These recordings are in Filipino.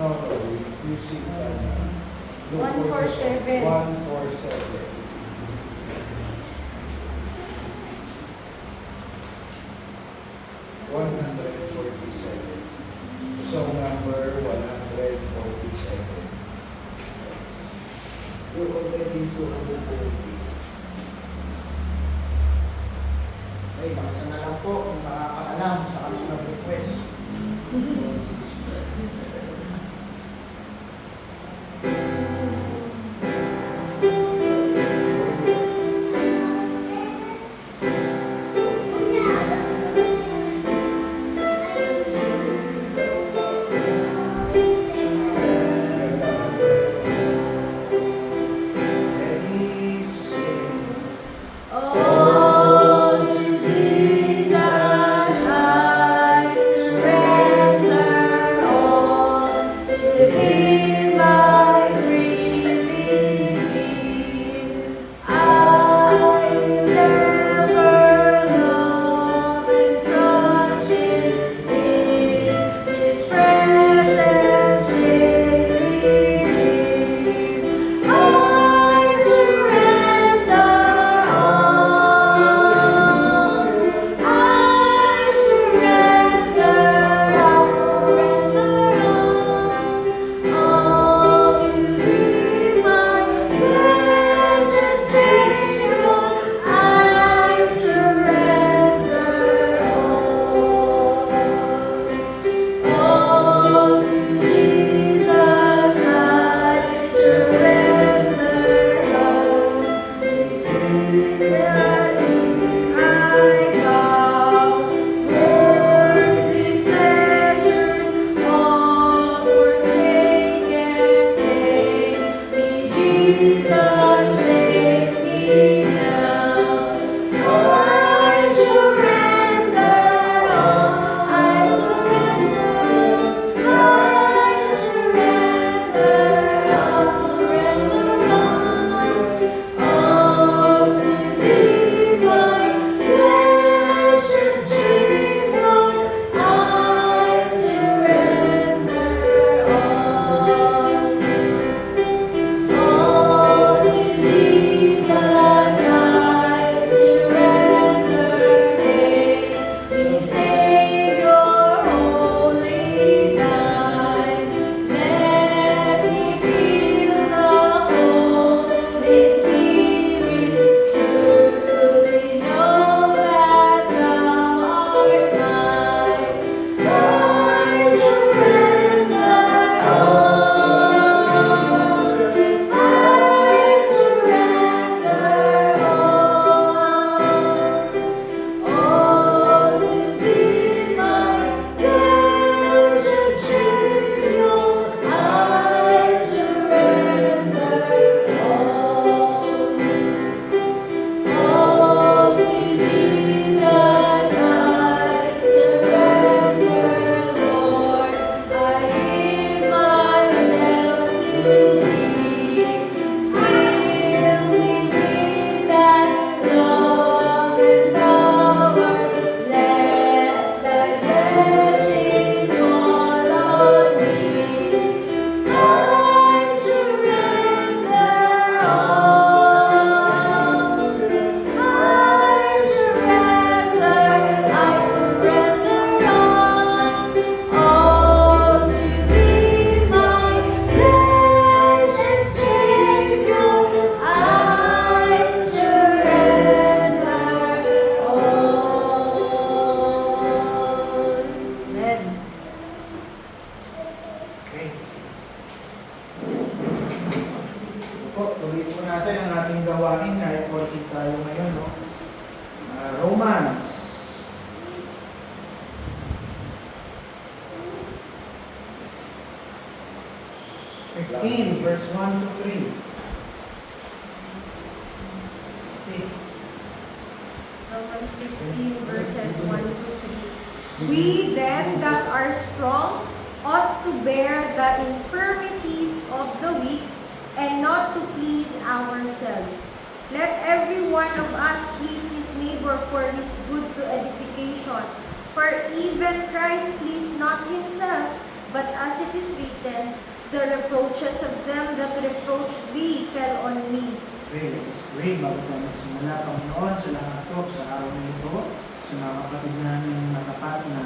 No, you see, look for 147. 147. 147. So number 147. You're already 240. Okay, makasa na lang po kung makakaalam sa kanilang request. Oh, to Jesus I surrender all. To Him I freely give. I will never love and trust Him in His presence daily live. I surrender all. I surrender all to Thee, my blessed Savior. I surrender all to Jesus. I surrender all. I vow, worldly pleasures all forsake and take me, Jesus, take me now. I surrender all. I surrender. I surrender all to Thee, my blessed Savior. I surrender all to Jesus. I surrender. Make me Savior, wholly Thine. Let me feel the Holy Spirit. Truly know that Thou art mine. I surrender all. I surrender all to Thee, my blessed Savior. I surrender all to Jesus. I surrender, Lord. I give myself to Thee. Fill me with that love and power. Let Thy blessing fall on me. I surrender all. I surrender all to Thee, my blessed Savior. I surrender all. Amen. Okay. Po, tuloy po natin ang ating gawain kahit working tayo ngayon, no? Romans. Verse 1 to 3. Romans 15, verses 1 to 3. We then that are strong ought to bear the infirmities of the weak and not to please ourselves. Let every one of us please his neighbor for his good to edification. For even Christ pleased not himself, But as it is written, the reproaches of them that reproach thee fell on me. Okay, let us pray bago tayo magsimula, Panginoon, sa lahat po sa araw na ito, sa mga kapatid namin matapat na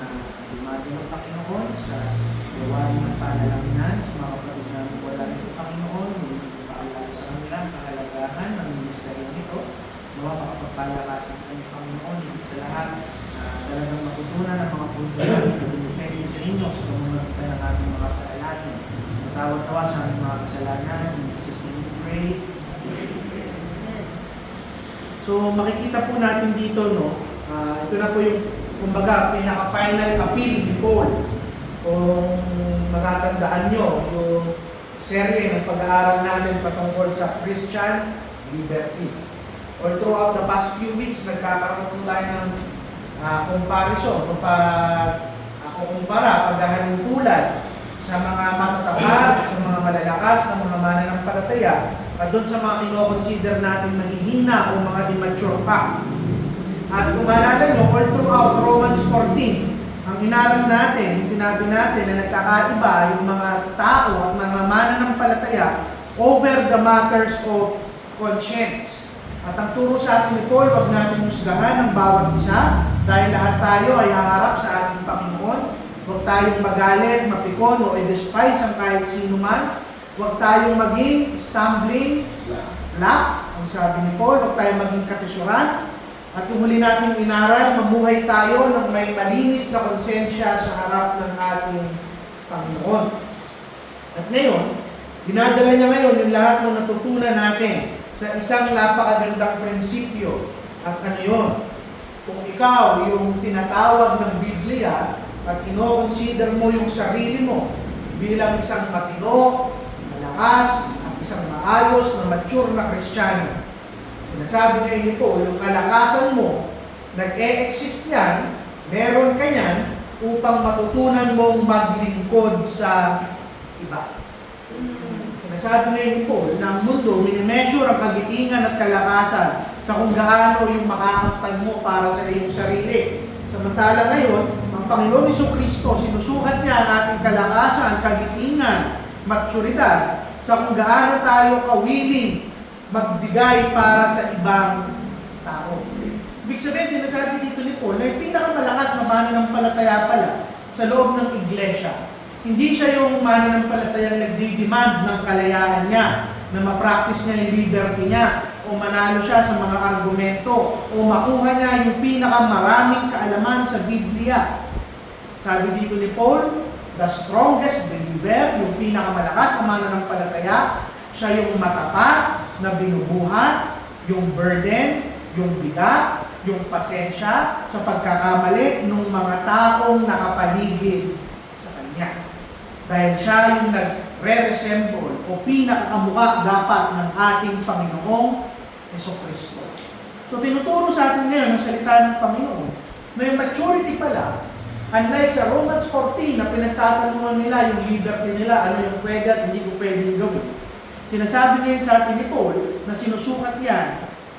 dumado ng Panginoon, sa gawain ng panalangnan, sa mga kapatid namin wala nito, Panginoon, hindi ko paalala sa kanila ang kahalagahan ng ministeryo nito, makapagpalakasan ng Panginoon, higit sa lahat, talagang matutunan ang mga punto namin na dumipende sa inyo sa pamamagitan ng ating mga paalalain. Matawad-tawa sa aming mga kasalanan, in Jesus' name we pray. So makikita po natin dito, no, ito na po yung, kumbaga, pinaka-final appeal ni Paul. Kung matatandaan nyo, yung serye ng pag-aaral natin patungkol sa Christian liberty. Or throughout the past few weeks, nagkakaroon po tayo ng comparison, kumpara, paghahalintulad sa mga matatapat, sa mga malalakas, sa mga mananampalataya, at doon sa mga kino-consider natin mahihina o mga immature pa. At kung maalala nyo, all throughout Romans 14, ang inaral natin, sinabi natin na nagkakaiba yung mga tao at mga mananampalataya over the matters of conscience. At ang turo sa atin ni Paul, wag natin husgahan ang bawat isa dahil lahat tayo ay haharap sa ating Panginoon. Huwag tayong magalit, mapikon o i-despise ang kahit sino man. Huwag tayong maging stumbling block, ang sabi ni Paul. Huwag tayong maging katisuran. At yung huli natin inaral, mabuhay tayo ng may malinis na konsensya sa harap ng ating Panginoon. At ngayon, dinadala niya ngayon yung lahat ng natutunan natin sa isang napakagandang prinsipyo. At ano yun? Kung ikaw yung tinatawag ng Biblia at kino-consider mo yung sarili mo bilang isang matino, malakas, at isang maayos na mature na Kristiyano, sinasabi ngayon ni Paul, yung kalakasan mo, nag-e-exist yan, meron ka yan, upang matutunan mong maglingkod sa iba. Sinasabi ngayon ni Paul na ang mundo, minimeasure ang kagitingan at kalakasan sa kung gaano yung makakamtan mo para sa iyong sarili. Samantala ngayon, ang Panginoon Jesucristo, sinusukat niya ang ating kalakasan, kagitingan, maturidad, sa kung gaano tayo kawiling magbigay para sa ibang tao. Ibig sabihin, sinasabi dito ni Paul na yung pinakamalakas na mananampalataya pala sa loob ng iglesia. Hindi siya yung mananampalatayang nagdi-demand ng kalayaan niya, na ma-practice niya yung liberty niya, o manalo siya sa mga argumento, o makuha niya yung pinakamaraming kaalaman sa Biblia. Sabi dito ni Paul, the strongest believer, yung pinakamalakas na mananampalataya, siya yung matapat na binubuhat, yung burden, yung bigat, yung pasensya sa pagkakamali ng mga taong nakapaligid sa kanya. Dahil siya yung nagre-resemble o pinakakamukha dapat ng ating Panginoong Jesucristo. So tinuturo sa atin ngayon ang salita ng Panginoon na yung maturity pala, unlike sa Romans 14 na pinagtatanungan nila yung liberty nila, ano yung pwede at hindi ko pwedeng gawin. Sinasabi ngayon sa atin ni Paul na sinusukat yan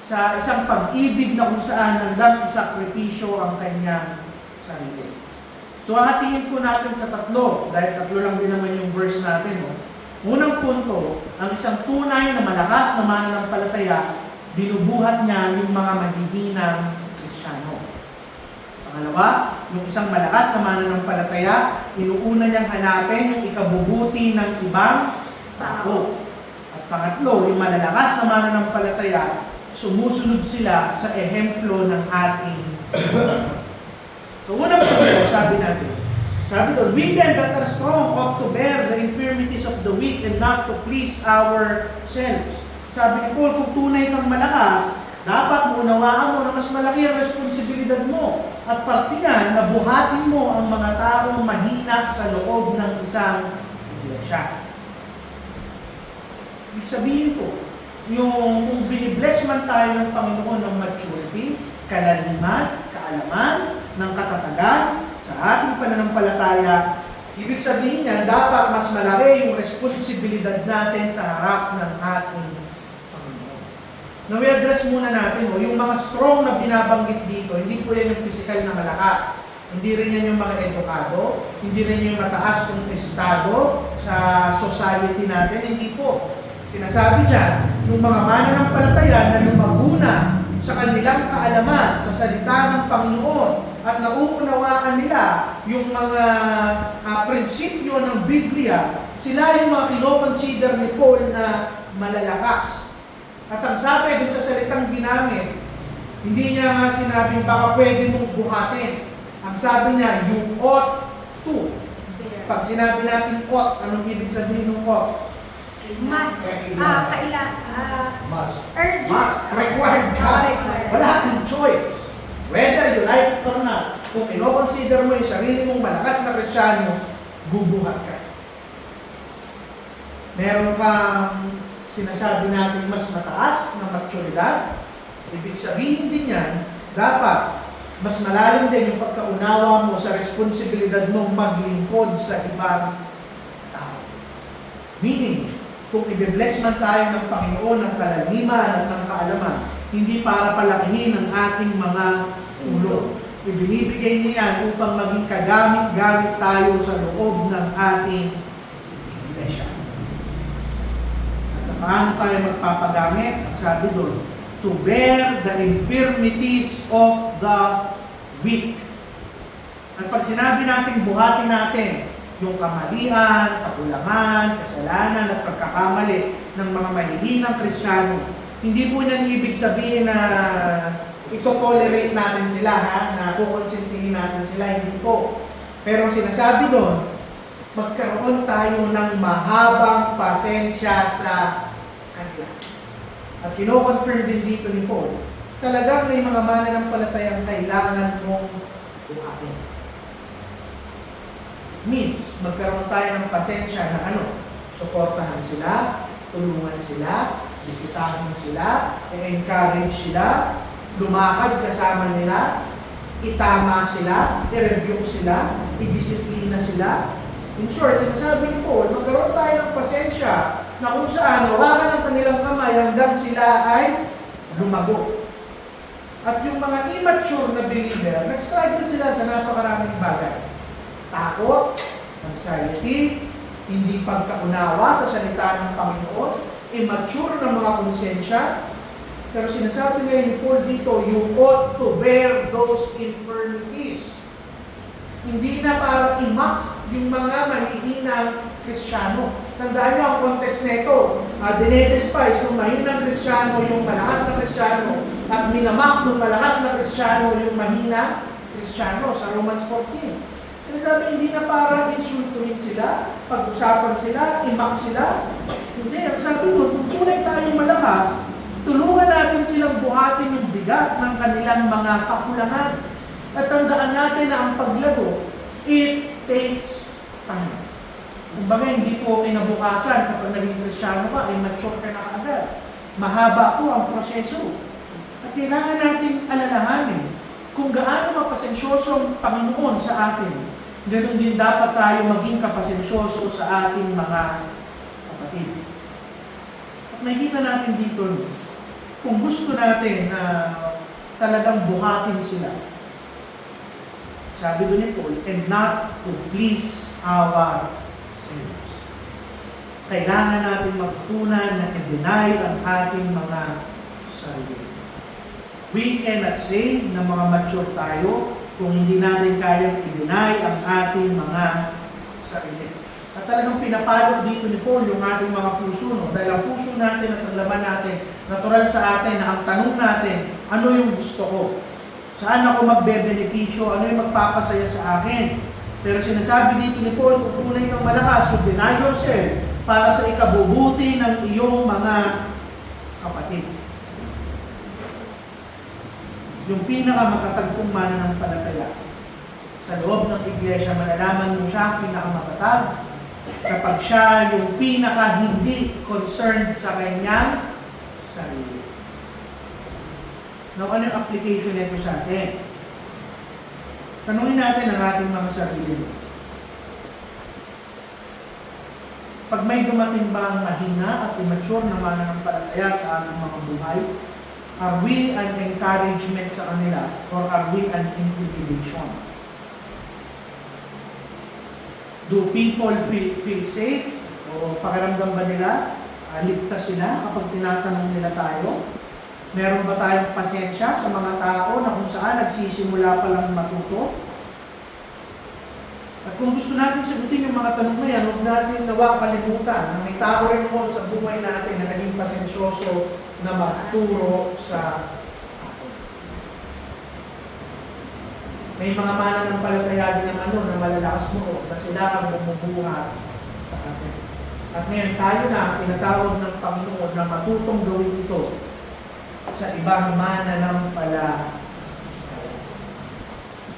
sa isang pag-ibig na kung saan handang isakripisyo ang kanyang sarili. So, hahatiin po natin sa tatlo, dahil tatlo lang din naman yung verse natin. No? Unang punto, ang isang tunay na malakas na mananampalataya, binubuhat niya yung mga maghihinang Kristiyano. Pangalawa, yung isang malakas na mananampalataya, inuuna niyang hanapin yung ikabubuti ng ibang tao. At pangatlo, yung malalakas na mananampalataya, sumusunod sila sa ehemplo ng ating So, unang punto, sabi natin. Sabi doon, we then that are strong ought to bear the infirmities of the weak and not to please ourselves. Sabi ni Paul, kung tunay kang malakas, dapat maunawaan mo na mas malaki ang responsibilidad mo. At parte yan, na buhatin mo ang mga taong mahina sa loob ng isang iglesia. Ibig sabihin po, yung kung binibless man tayo ng Panginoon ng maturity, kalaliman, kaalaman, ng katatagan sa ating pananampalataya, ibig sabihin niya, dapat mas malaki yung responsibilidad natin sa harap ng ating Panginoon. Now, i-address muna natin, yung mga strong na binabanggit dito, hindi po yan yung physical na malakas. Hindi rin yan yung mga edukado, hindi rin yung mataas kong estado sa society natin, hindi po. Sinasabi dyan, yung mga mananampalataya na lumaguna sa kanilang kaalaman sa salita ng Panginoon at nauunawaan nila yung mga prinsipyo ng Biblia, sila yung mga kinoconsider ni Paul na malalakas. At ang sabi dun sa salitang ginamit, hindi niya nga sinabing baka pwede mong buhatin. Ang sabi niya, you ought to. Pag sinabi natin ought, anong ibig sabihin ng ought? Mas, Must. urgent. Must, required ka. Required. Wala kang choice. Whether you like it or not, kung ino-consider mo yung sarili mong malakas na Kristiyano, bubuhat ka. Meron kang sinasabi natin mas mataas na maturidad, ibig sabihin din yan, dapat mas malalim din yung pagkaunawa mo sa responsibilidad mong maglingkod sa ibang tao. Meaning, kung i-bless man tayo ng Panginoon ng kalaliman at ng kaalaman, hindi para palakihin ang ating mga ulo. Ibinibigay niya yan upang maging kagamit-gamit tayo sa loob ng ating iglesia. At sa paano tayo magpapagamit? Sabi doon, to bear the infirmities of the weak. At pag sinabi natin, buhatin natin yung kamalian, kakulangan, kasalanan at pagkakamali ng mga mahihinang Kristiyano, hindi po niyan ibig sabihin na ito-tolerate natin sila, na kukonsintihin natin sila, hindi po. Pero ang sinasabi doon, magkaroon tayo ng mahabang pasensya sa kanila. At kino-confirm din dito ni Paul, talagang may mga mananampalatayang kailangan mong buhatin. Means, magkaroon tayo ng pasensya na suportahan sila, tulungan sila, bisitahin sila, i-encourage sila, lumakad kasama nila, itama sila, i-review sila, i-disiplina sila. In short, sinasabi ni Paul, magkaroon tayo ng pasensya na kung saan hawakan ng kanilang kamay hanggang sila ay lumago. At yung mga immature na believer, nag-struggle sila sa napakaraming bagay. Takot, anxiety, hindi pagkaunawa sa salita ng Panginoon, immature na mga konsensya. Pero sinasabi ngayon ni Paul dito, you ought to bear those infirmities. Hindi na para imak yung mga mahihinang Kristiyano. Tandaan nyo ang context nito. Dinedespise ng mahinang Kristiyano yung malakas na Kristiyano at minamak ng malakas na Kristiyano yung mahina Kristiyano sa Romans 14. Sinasabi, hindi na para insultuhin sila, pag-usapan sila, imak sila. Hindi, ang sabi mo, kung tunay tayong malakas, tulungan natin silang buhatin yung bigat ng kanilang mga kakulangan. At tandaan natin na ang paglago, it takes time. Kumbaga, hindi po kinabukasan kapag naging Kristiyano ka, ay mature ka na agad. Mahaba po ang proseso. At kailangan natin alalahanin kung gaano kapasensyoso ang Panginoon sa atin. Ganun din dapat tayo maging kapasensyoso sa ating mga kapatid. At nakikita natin dito, kung gusto natin na talagang buhatin sila, sabi doon ni Paul, and not to please our sinners. Kailangan natin magtunan na i-deny ang ating mga sarili. We cannot say na mga mature tayo kung hindi natin kayang i-deny ang ating mga sarili. At talagang pinapalot dito ni Paul yung ating mga puso, no? Dahil ang puso natin at ang laman natin, natural sa atin na ang tanong natin, ano yung gusto ko? Saan ako magbe-benepisyo? Ano yung magpapasaya sa akin? Pero sinasabi dito ni Paul, kung tunay kang malakas, kung deny yourself para sa ikabubuti ng iyong mga kapatid. Yung pinakamatatagpong mananampalataya. Sa loob ng iglesia, malalaman mo siya pinakamatatag kapag siya yung pinaka hindi concerned sa kanyang sarili. Now, ano yung application nito sa atin? Tanungin natin ang ating mga sarili. Pag may dumating ba ang mahina at immature na mananampalataya sa ating mga buhay, are we an encouragement sa kanila or are we an intimidation? Do people feel safe? O pakiramdam ba nila? Ligtas sila kapag tinatanong nila tayo? Meron ba tayong pasensya sa mga tao na kung saan nagsisimula pa lang matuto? At kung gusto natin sagutin yung mga tanong na yan, huwag natin nawa kalimutan na may tao rin mo sa buhay natin na naging pasensyoso na magturo sa atin. May mga mananampalataya din ng na malalakas mo na sila ang bumubuhat sa atin. At ngayon tayo na pinatawag ng Panginoon na matutong gawin ito sa ibang mananampalataya.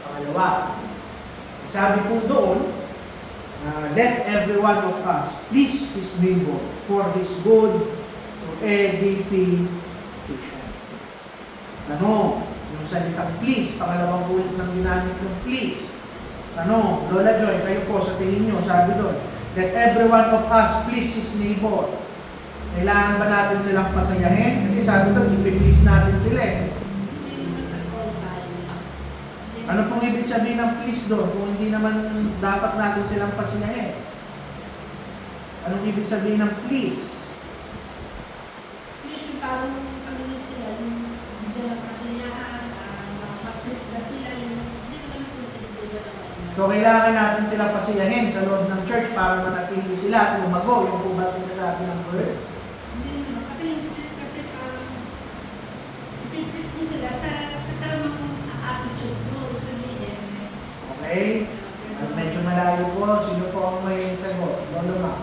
Pangalawa, sabi po doon, let every one of us please his neighbor for his good to edification. Ano? Yung salitang please, pangalawang ulit ng ginamit ng please. Ano? Lola Joy, kayo po sa tingin nyo, sabi doon, let every one of us please his neighbor. Kailangan ba natin silang pasayahin? Kasi sabi doon, i-please natin sila eh. Ano pong ibig sabihin ng please doon kung hindi naman dapat natin silang pasayahin? Anong ibig sabihin ng please? Please yung parang ano sila, yung hindi na kasayahan, mag-please na sila, yung hindi ko naman posible ba naman. So, kailangan natin silang pasiyahin sa loob ng church para manatili sila at lumago. Yung po ba sinasabi ng verse? Hindi naman, kasi yung please kasi parang please mo sila sa tamang attitude mo, gusto nila. Okay? At medyo malayo po. Sino po ang may sagot? Lolo Ma.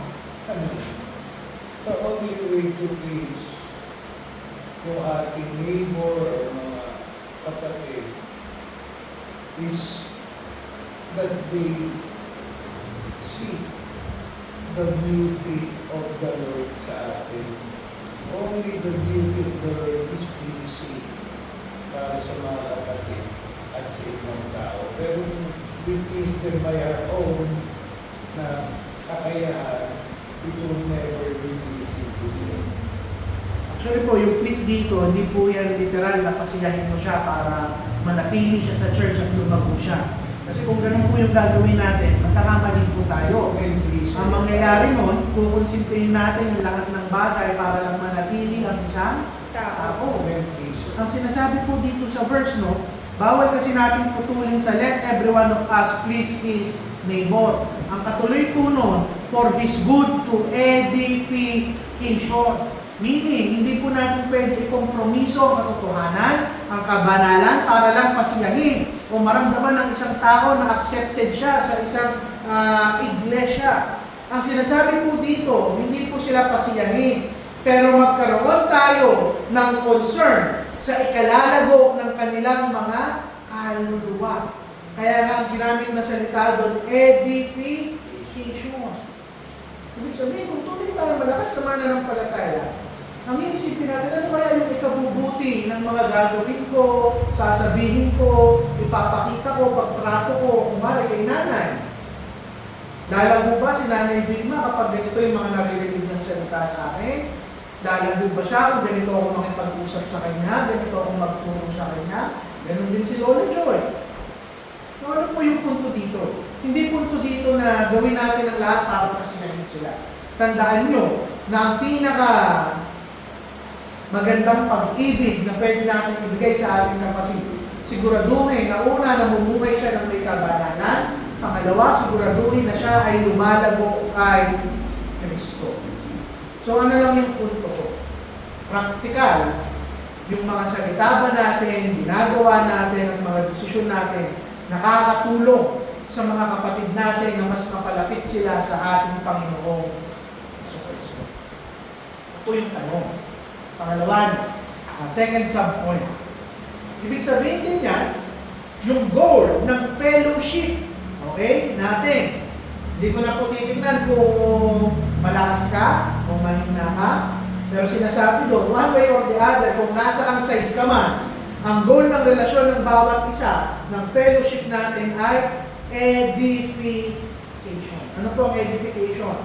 The only way to please yung ating neighbor o mga kapatid is that they see the beauty of the Lord sa atin. Only the beauty of the Lord is pleasing para sa mga kapatid at sa ibang tao. Pero we please them by our own na kakayahan, it will never be pleasing to them. Actually po, yung please dito, hindi po yan literal na pasiyahin mo siya para manatili siya sa church at lumago siya. Kasi kung ganun po yung gagawin natin, magkakamali po tayo. And please, Ang mangyayari nun, kukonsintihin natin yung lahat ng bagay para lang manatili ang isang tao. and please. Ang sinasabi po dito sa verse, no, bawal kasi natin putulin sa let every one of us please his neighbor. Ang katuloy po nun, for his good to edification. Meaning, hindi po natin pwede ikompromiso ang katotohanan, ang kabanalan, para lang pasiyahin o maramdaman ng isang tao na accepted siya sa isang iglesia. Ang sinasabi po dito, hindi po sila pasiyahin, pero magkaroon tayo ng concern sa ikalalago ng kanilang mga kaluluwa. Kaya nga ang ginamit na salita doon, edification. Ibig sabihin, kung tuloy tayo malakas na mananampalataya, ang iisipin natin, ano kaya yung ikabubuti ng mga gagawin ko, sasabihin ko, ipapakita ko, pagtrato ko, kumari kay nanay. Lalago ba si Nanay Vilma kapag ganito yung mga naririnig ng salita sa akin? Lalago ba siya kung ganito ako makipag-usap sa kanya, ganito ako magturo sa kanya? Ganon din si Lola Joy. So, ano po yung punto dito? Hindi punto dito na gawin natin ang lahat para pasiyahin sila. Tandaan nyo na ang pinaka magandang pag-ibig na pwede natin ibigay sa ating kapatid, siguraduhin na una, namumuhay siya ng may kabanalan. Pangalawa, siguraduhin na siya ay lumalago kay Kristo. So ano lang yung punto ko? Praktikal, yung mga salita ba natin, ginagawa natin, at mga desisyon natin, nakakatulong sa mga kapatid natin na mas mapalapit sila sa ating Panginoong Kristo. Ito po yung tanong. Pangalawa, second sub-point. Ibig sabihin din yan, yung goal ng fellowship, okay, natin. Hindi ko na po titignan kung malakas ka o mahina ka, pero sinasabi doon, one way or the other, kung nasa ang side ka man, ang goal ng relasyon ng bawat isa, ng fellowship natin ay edification. Ano po ang edification?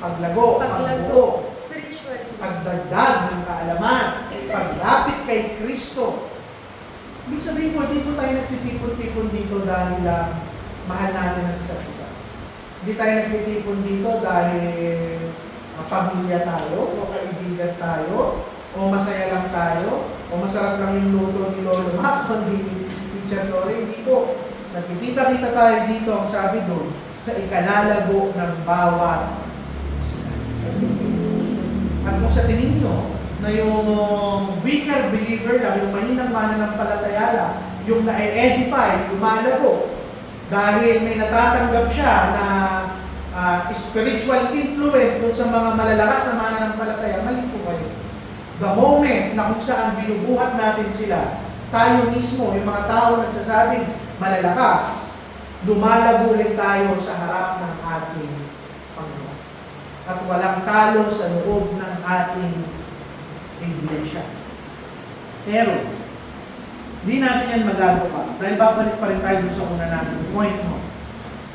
Paglago, pagbuo, pagdagdag ng kaalaman, paglapit kay Kristo. Ibig sabihin po, hindi po tayo nagtitipon-tipon dito dahil mahal natin ang isa't isa. Hindi tayo nagtitipon dito dahil pamilya tayo, o kaibigan tayo, o masaya lang tayo, o masarap lang yung luto ni Lolo Mac, o ni Teacher Lori. Hindi po. Nagkikita-kita tayo dito, ang sabi doon, sa ikalalago ng bawat isa. At kung sa tingin nyo, na yung weaker believer lang, yung mahinang mananampalataya lang, yung na-edify, lumalago, dahil may natatanggap siya na spiritual influence dun sa mga malalakas na mananampalataya, mali po kayo. The moment na kung saan binubuhat natin sila, tayo mismo, yung mga tao nagsasabing malalakas, lumalago ulit tayo sa harap ng ating Panginoon. At walang talo sa loob ng ating iglesia. Pero, hindi natin yan magagawa dahil babalik pa rin tayo sa una natin point mo.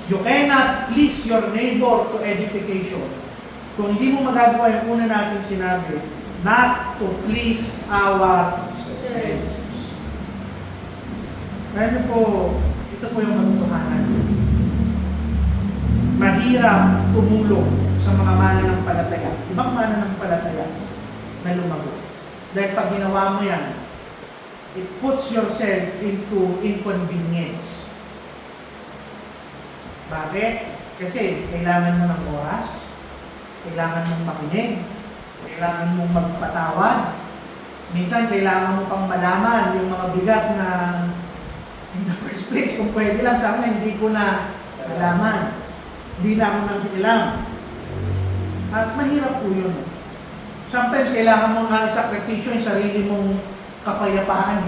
You cannot please your neighbor to edification. Kung hindi mo magagawa yung una natin sinabi, not to please ourselves. Kaya po, ito po yung katotohanan. Mahirap tumulong sa mga mananampalataya, ibang mananampalataya na lumago. Dahil pag ginawa mo yan, it puts yourself into inconvenience. Bakit? Kasi kailangan mo ng oras, kailangan mong makinig, kailangan mong magpatawad. Minsan kailangan mo pang malaman yung mga bigat na in the first place, kung pwede lang sa akin, hindi ko na malaman. Hindi na ako nang ilam. At mahirap po yun. Sometimes kailangan mo nga isakripisyo yung sarili mong kapayapaan.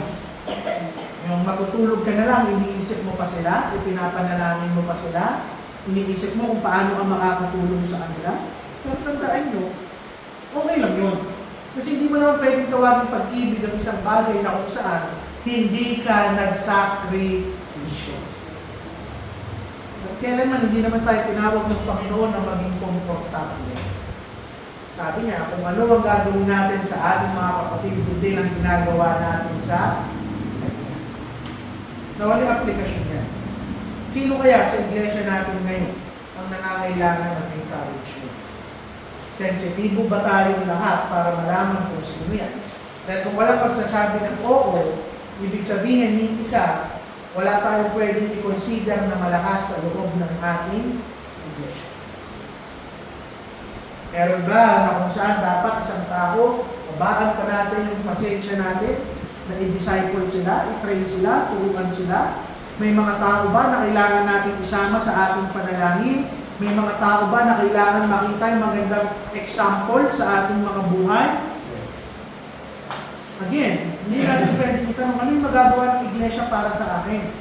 Yung matutulog ka na lang, iniisip mo pa sila, ipinapanalangin mo pa sila, iniisip mo kung paano ka makakatulong sa kanila. Pero tandaan nyo, okay lang yun. Kasi hindi mo naman pwedeng tawagin pag-ibig ang isang bagay na kung saan hindi ka nagsakripisyo. At kailanman, hindi naman tayo tinawag ng Panginoon na maging komportable. Sabi niya, kung ano ang gagawin natin sa ating mga kapatid, hindi ang ginagawa natin sa kanya. Nawaling aplikasyon niya. Sino kaya sa iglesia natin ngayon ang nangangailangan ng encouragement? Sensitibo ba tayong lahat para malaman kung sino yan? Dahil kung walang pagsasabi ng oo, ibig sabihin ni isa, wala tayong pwedeng i-consider na malakas sa loob ng ating iglesia. Meron ba na kung saan dapat isang tao, babaan pa natin yung pasensya natin, na i-disciple sila, i-train sila, turuan sila? May mga tao ba na kailangan natin isama sa ating panalangin? May mga tao ba na kailangan makita yung magandang example sa ating mga buhay? Again, hindi natin pwede itanong, ano yung magagawa ng iglesia para sa akin?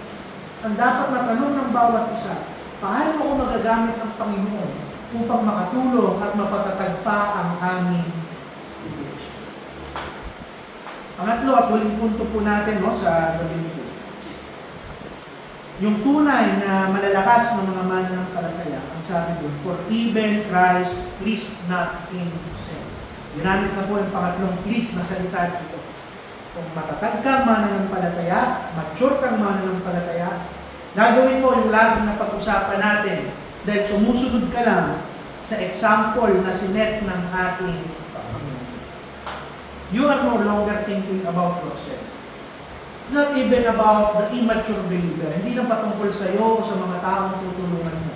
Ang dapat na tanong ng bawat isa, paano ako magagamit ng Panginoon upang makatulong at mapatatag pa ang aming iglesia? Pangatlo at huling punto po natin sa gabi nito. Yung tunay na malalakas ng mga mananampalataya, ang sabi doon, for even Christ pleased not himself. Ginamit na po yung pangatlong please na salita dito. Kung matatag kang mananampalataya, mature kang mananampalataya, gagawin mo yung laging na pag-usapan natin dahil sumusunod ka lang sa example na sinet ng ating Panginoon. You are no longer thinking about yourself. It's not even about the immature believer. Hindi lang patungkol sa iyo o sa mga taong tutulungan mo.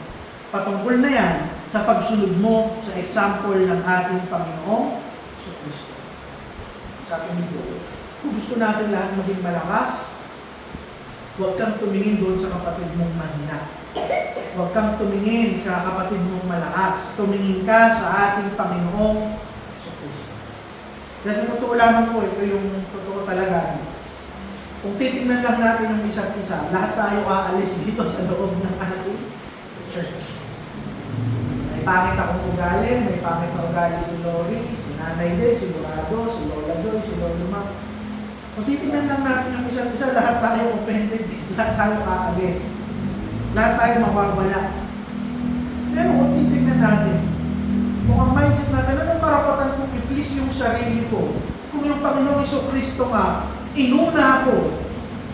Patungkol na yan sa pagsunod mo sa example ng ating Panginoong Kristo. Sabi nito, kung gusto natin lahat maging malakas, huwag kang tumingin doon sa kapatid mong mahina. Huwag kang tumingin sa kapatid mong malakas. Tumingin ka sa ating Panginoong Kristo. Dahil totoo lamang po, ito yung totoo talaga. Kung titignan lang natin ng isa't isa, lahat tayo aalis dito sa loob ng ating church. May pangit akong ugali, may pangit na ugali si Lori, si Nanay din, si Dorado, si Lola Joy, si Lola Mac. Kung titignan lang natin ng isa't isa, lahat tayo offended, lahat tayo aalis. Lahat tayo mawawala. Pero kung titignan natin, kung ang mindset natin, anong karapatan kong i-please yung sarili ko? Kung yung Panginoong Kristo nga, inuna ako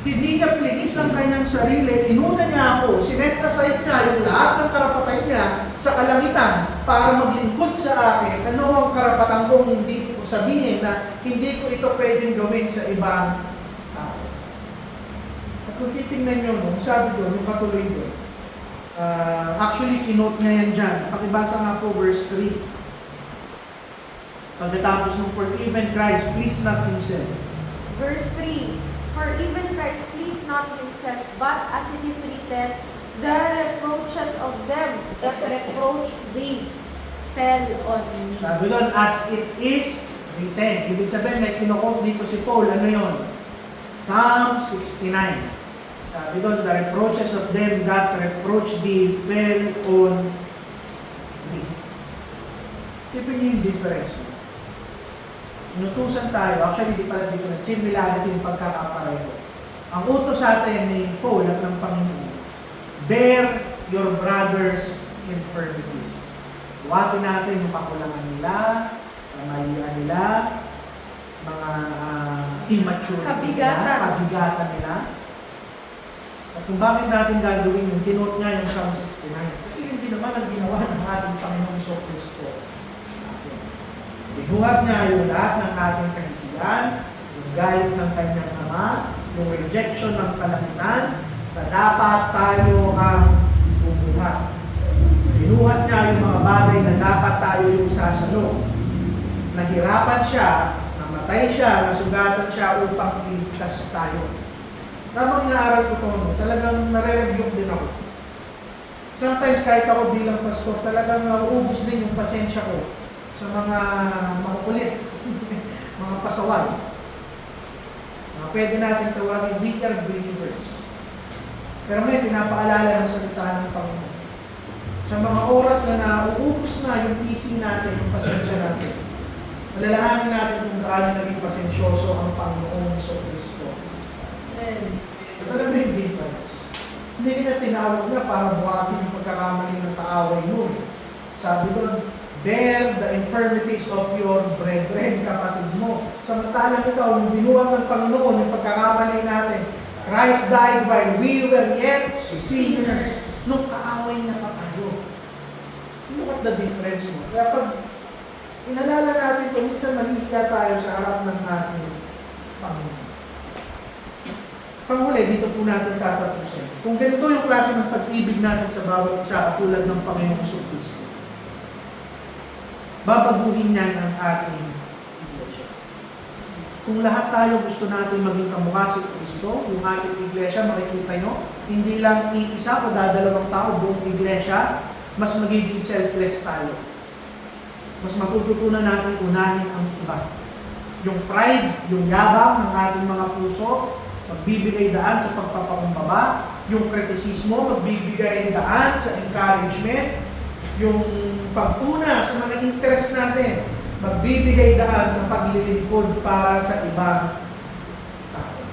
Hindi niya plinis ang kanyang sarili, inuna niya ako, sinet aside niya yung lahat ng karapatan niya sa kalangitan para maglingkod sa akin. Ano ang karapatan kong hindi ko sabihin na hindi ko ito pwedeng gawin sa ibang tao? At kung titingnan niyo, nung sabi doon, yung katuloy doon, actually, kinote niya yan dyan. Pakibasa nga po verse 3. Pagkatapos ng for even Christ, please not himself. Verse 3, for even Christ pleased not himself, but as it is written, the reproaches of them that reproached thee fell on me. Sabi doon, as it is written. Ibig sabihin, may kinukot dito si Paul. Ano yon? Psalm 69. Sabi doon, the reproaches of them that reproach thee fell on me. Sipin niyo yung difference. Inutusan tayo, actually di pala different, similarity yung pagkakapareho. Ang utos sa atin ni Paul at ng Panginoon, bear your brother's infirmities. Huwatin natin yung kakulangan nila, kamalian nila, mga immature kabigatan nila. At kung bakit natin gagawin yung tinot nga yung Psalm 69. Kasi hindi naman ang ginawa ng ating Panginoon Hesus Kristo. Binuhat niya yung lahat ng ating kahihiyan, yung galit ng kanyang ama, yung rejection ng kalangitan, na dapat tayo ang bubuhat. Binuhat niya yung mga bagay na dapat tayo yung sasalo. Nahirapan siya, namatay siya, nasugatan siya upang iligtas tayo. Tamang inaaral ko ito, talagang nare-review din ako. Sometimes kahit ako bilang pastor, talagang nauubos din yung pasensya ko sa mga makukulit, mga pasaway. Pwede natin tawagin weaker believers. Pero may pinapaalala ng salita ng Panginoon. Sa mga oras na nauubos na yung PC natin, yung pasensya natin, malalahanin natin kung gaano naging pasensyoso ang Panginoong Hesus Kristo. Ito na yung difference. Hindi na tinawag niya para buhatin yung pagkakamali ng kaaway mo. Sabi doon, bear the infirmities of your brethren, kapatid mo. Samantalang ikaw, yung binuwag ng Panginoon, yung pagkakamali natin, Christ died while we were yet sinners. Nung kaaway niya pa tayo. Look at the difference mo. Kaya pag inalala natin ito, minsan mahihiya tayo sa harap ng ating Panginoon. Panghuli, dito po natin tatapusin. Kung ganito yung klase ng pag-ibig natin sa bawat isa, katulad ng Panginoong Hesus Kristo, babaguhin niya ang ating iglesia. Kung lahat tayo gusto natin maging kamukha si Kristo, yung ating iglesia, makikita nyo, hindi lang iisa o dadalawang tao buong iglesia, mas magiging selfless tayo. Mas matututunan natin unahin ang iba. Yung pride, yung yabang ng ating mga puso, magbibigay daan sa pagpapakumbaba, yung kritisismo, magbibigay daan sa encouragement, yung pagtuna sa mga interest natin, magbibigay daan sa paglilingkod para sa ibang tao.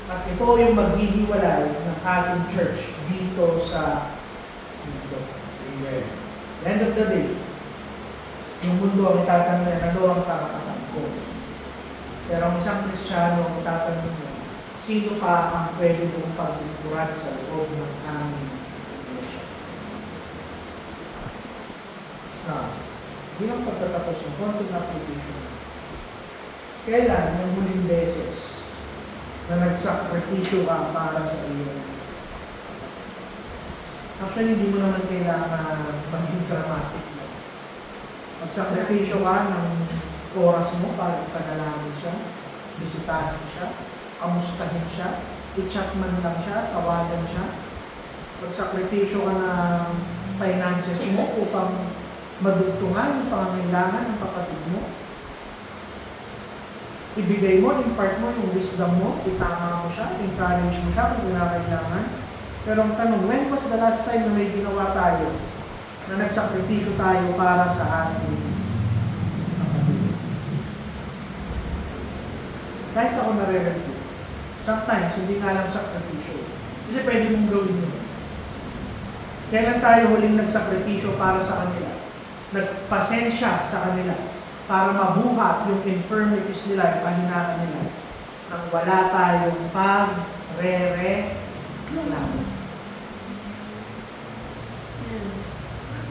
At ito yung maghihiwalay ng ating church dito sa mundo. Amen. End of the day, yung mundo ang itatanong, ano ang karapatan ko? Pero ang isang Kristiyano ang itatanong mo, sino pa ang pwede kong paglingkuran sa loob ng aming iglesia? Bilang pagtatapos ng konting application, kailan yung huling beses na nagsakripisyo ka para sa iyo? Actually, hindi mo naman kailangan maging dramatic. Magsakripisyo ka ng oras mo para ipanalangin siya, bisitahin siya, kamustahin siya, i-chat man lang siya, tawagan siya. Magsakripisyo ka ng finances mo upang madugtungan yung pangangailangan ng kapatid mo. Ibigay mo, impart mo yung wisdom mo, itama mo siya, encourage mo siya kung kinakailangan. Pero ang tanong, when was the last time na may ginawa tayo na nagsakripisyo tayo para sa ating kapatid? Kahit ako nare-review, sometimes hindi nga lang sakripisyo. Kasi pwede mong gawin yun. Kailan tayo huling nagsakripisyo para sa kanila? Nagpasensya sa kanila para mabuhat yung infirmities nila, yung kahinaan nila. nang wala tayong pagre-reklamo.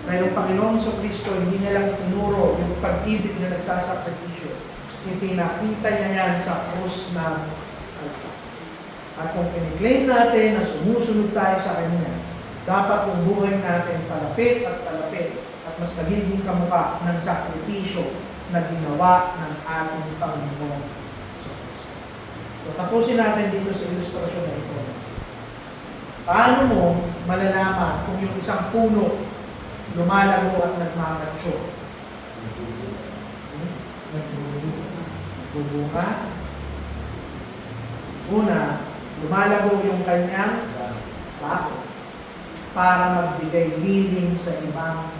Dahil ang Panginoong Kristo hindi niya lang tinuro yung pag-ibig na nagsasakripisyo. Ipinakita niya yan sa krus ng Kalbaryo. At kung in-claim natin na sumusunod tayo sa Kanya, dapat yung buhay natin palapit at palapit at mas nagiging kamukha ng sakripisyo na ginawa ng ating Panginoong Kristo. So tapusin natin dito sa ilustrasyon na ito. Paano mo malalaman kung yung isang puno lumalago at nagmamature? Nagbubunga. Una, lumalago yung kanyang bako para magbigay lilim sa ibang.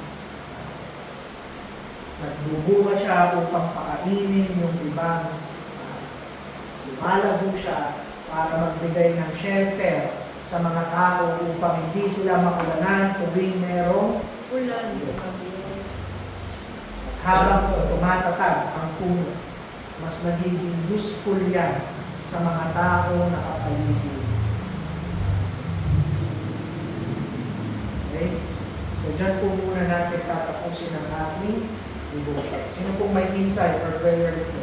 Nagbubunga siya upang pakainin yung ibang. Lumalago siya para magbigay ng shelter sa mga tao upang hindi sila makulanan tuwing merong Ulan. habang tumatatag ang puno, mas nagiging useful yan sa mga tao na kapaligid. Okay? So, dyan po muna natin tatapusin ang ating devotion. Sino pong may insight or prayer request?